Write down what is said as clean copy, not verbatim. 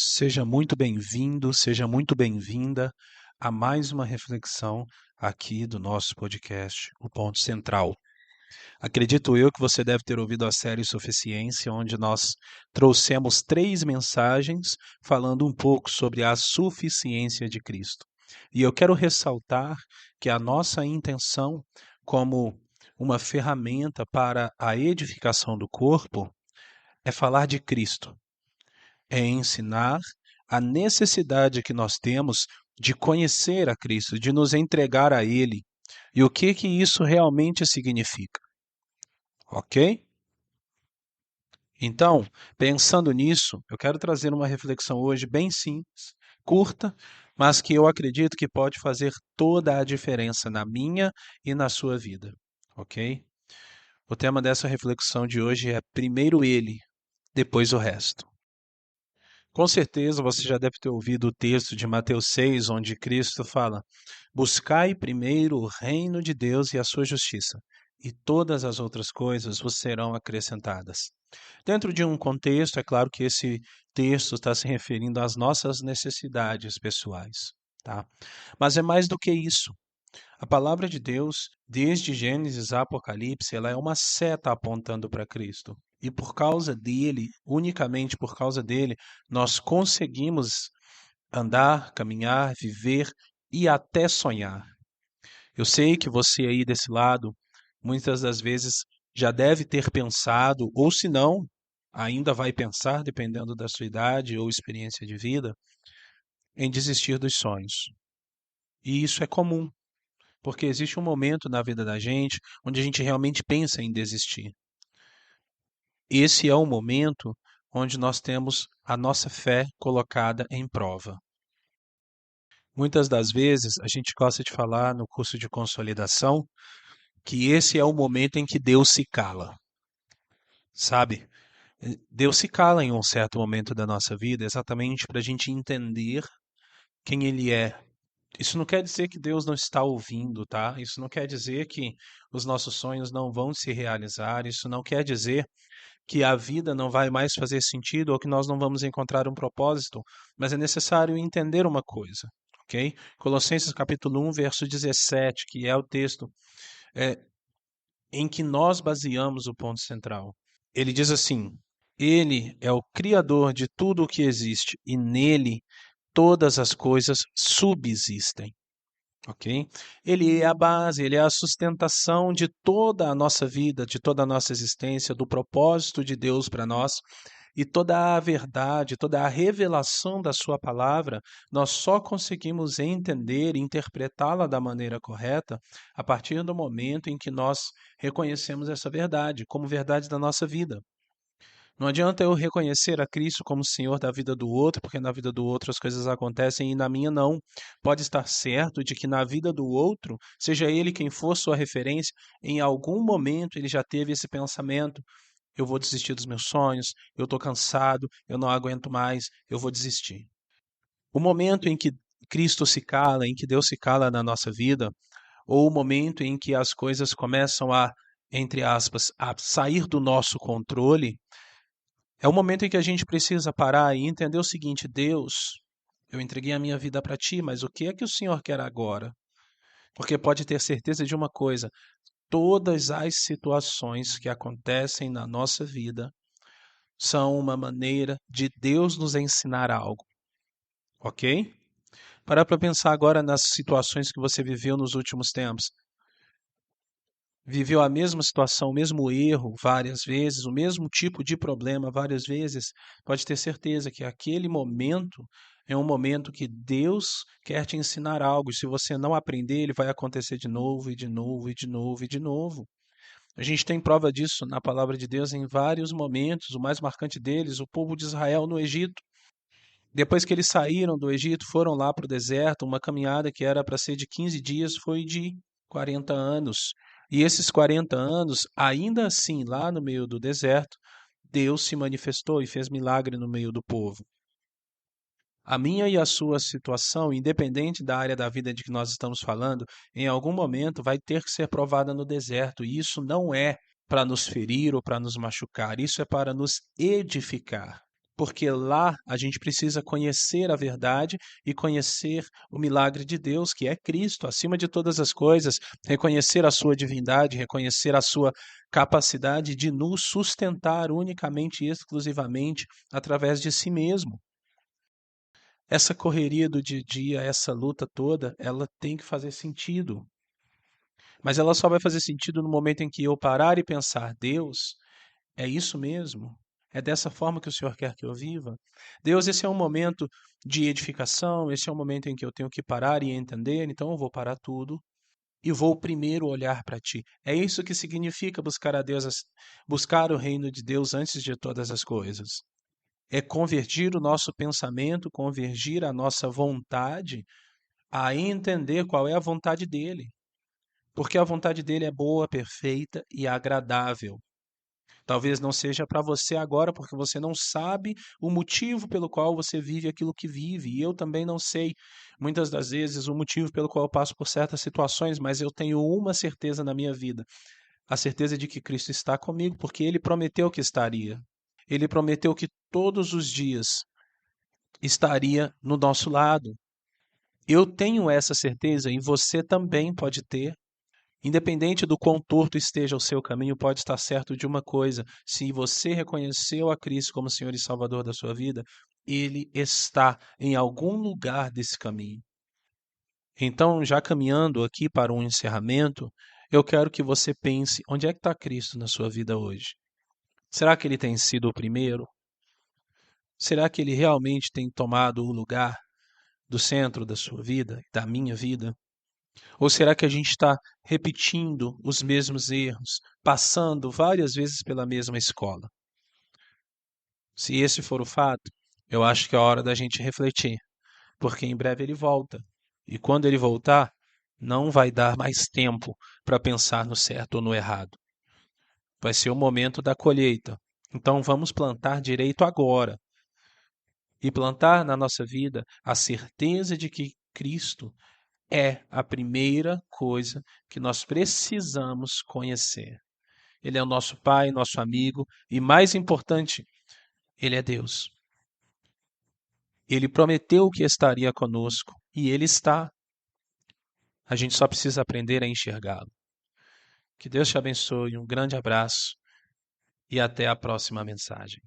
Seja muito bem-vindo, seja muito bem-vinda a mais uma reflexão aqui do nosso podcast, O Ponto Central. Acredito eu que você deve ter ouvido a série Suficiência, onde nós trouxemos 3 mensagens falando um pouco sobre a suficiência de Cristo. E eu quero ressaltar que a nossa intenção, como uma ferramenta para a edificação do corpo, é falar de Cristo, é ensinar a necessidade que nós temos de conhecer a Cristo, de nos entregar a Ele e o que que isso realmente significa, ok? Então, pensando nisso, eu quero trazer uma reflexão hoje bem simples, curta, mas que eu acredito que pode fazer toda a diferença na minha e na sua vida, ok? O tema dessa reflexão de hoje é primeiro Ele, depois o resto. Com certeza você já deve ter ouvido o texto de Mateus 6, onde Cristo fala: Buscai primeiro o reino de Deus e a sua justiça, e todas as outras coisas vos serão acrescentadas. Dentro de um contexto, é claro que esse texto está se referindo às nossas necessidades pessoais, tá? Mas é mais do que isso. A palavra de Deus, desde Gênesis a Apocalipse, ela é uma seta apontando para Cristo. E por causa dele, unicamente por causa dele, nós conseguimos andar, caminhar, viver e até sonhar. Eu sei que você aí desse lado, muitas das vezes já deve ter pensado, ou se não, ainda vai pensar, dependendo da sua idade ou experiência de vida, em desistir dos sonhos. E isso é comum. Porque existe um momento na vida da gente onde a gente realmente pensa em desistir. Esse é o momento onde nós temos a nossa fé colocada em prova. Muitas das vezes a gente gosta de falar no curso de consolidação que esse é o momento em que Deus se cala, sabe? Deus se cala em um certo momento da nossa vida exatamente para a gente entender quem Ele é. Isso não quer dizer que Deus não está ouvindo, tá? Isso não quer dizer que os nossos sonhos não vão se realizar. Isso não quer dizer que a vida não vai mais fazer sentido ou que nós não vamos encontrar um propósito. Mas é necessário entender uma coisa, ok? Colossenses capítulo 1, verso 17, que é o texto é, em que nós baseamos o ponto central. Ele diz assim: Ele é o Criador de tudo o que existe e nele todas as coisas subsistem. Ok? Ele é a base, ele é a sustentação de toda a nossa vida, de toda a nossa existência, do propósito de Deus para nós e toda a verdade, toda a revelação da Sua palavra, nós só conseguimos entender e interpretá-la da maneira correta a partir do momento em que nós reconhecemos essa verdade como verdade da nossa vida. Não adianta eu reconhecer a Cristo como Senhor da vida do outro, porque na vida do outro as coisas acontecem e na minha não. Pode estar certo de que na vida do outro, seja ele quem for sua referência, em algum momento ele já teve esse pensamento: eu vou desistir dos meus sonhos, eu estou cansado, eu não aguento mais, eu vou desistir. O momento em que Cristo se cala, em que Deus se cala na nossa vida, ou o momento em que as coisas começam a, entre aspas, a sair do nosso controle, é o momento em que a gente precisa parar e entender o seguinte: Deus, eu entreguei a minha vida para ti, mas o que é que o Senhor quer agora? Porque pode ter certeza de uma coisa: todas as situações que acontecem na nossa vida são uma maneira de Deus nos ensinar algo, ok? Parar para pensar agora nas situações que você viveu nos últimos tempos. Viveu a mesma situação, o mesmo erro várias vezes, o mesmo tipo de problema várias vezes, pode ter certeza que aquele momento é um momento que Deus quer te ensinar algo. E se você não aprender, ele vai acontecer de novo e de novo e de novo e de novo. A gente tem prova disso na palavra de Deus em vários momentos. O mais marcante deles, o povo de Israel no Egito. Depois que eles saíram do Egito, foram lá para o deserto, uma caminhada que era para ser de 15 dias foi de 40 anos. E esses 40 anos, ainda assim, lá no meio do deserto, Deus se manifestou e fez milagre no meio do povo. A minha e a sua situação, independente da área da vida de que nós estamos falando, em algum momento vai ter que ser provada no deserto. E isso não é para nos ferir ou para nos machucar, isso é para nos edificar. porque lá a gente precisa conhecer a verdade e conhecer o milagre de Deus, que é Cristo, acima de todas as coisas, reconhecer a sua divindade, reconhecer a sua capacidade de nos sustentar unicamente e exclusivamente através de si mesmo. Essa correria do dia a dia, essa luta toda, ela tem que fazer sentido. Mas ela só vai fazer sentido no momento em que eu parar e pensar: Deus, é isso mesmo? É dessa forma que o Senhor quer que eu viva? Deus, esse é um momento de edificação, esse é um momento em que eu tenho que parar e entender, então eu vou parar tudo e vou primeiro olhar para ti. É isso que significa buscar a Deus, buscar o reino de Deus antes de todas as coisas. É convergir o nosso pensamento, convergir a nossa vontade a entender qual é a vontade dele. Porque a vontade dele é boa, perfeita e agradável. Talvez não seja para você agora, porque você não sabe o motivo pelo qual você vive aquilo que vive. E eu também não sei, muitas das vezes, o motivo pelo qual eu passo por certas situações, mas eu tenho uma certeza na minha vida: a certeza de que Cristo está comigo, porque ele prometeu que estaria. Ele prometeu que todos os dias estaria no nosso lado. Eu tenho essa certeza e você também pode ter. Independente do quão torto esteja o seu caminho, pode estar certo de uma coisa: se você reconheceu a Cristo como Senhor e Salvador da sua vida, Ele está em algum lugar desse caminho. Então, já caminhando aqui para um encerramento, eu quero que você pense: onde é que está Cristo na sua vida hoje? Será que Ele tem sido o primeiro? Será que Ele realmente tem tomado o lugar do centro da sua vida, da minha vida? Ou será que a gente está repetindo os mesmos erros, passando várias vezes pela mesma escola? Se esse for o fato, eu acho que é hora da gente refletir, porque em breve ele volta. E quando ele voltar, não vai dar mais tempo para pensar no certo ou no errado. Vai ser o momento da colheita. Então vamos plantar direito agora. E plantar na nossa vida a certeza de que Cristo é a primeira coisa que nós precisamos conhecer. Ele é o nosso Pai, nosso amigo e, mais importante, Ele é Deus. Ele prometeu que estaria conosco e Ele está. A gente só precisa aprender a enxergá-lo. Que Deus te abençoe, um grande abraço e até a próxima mensagem.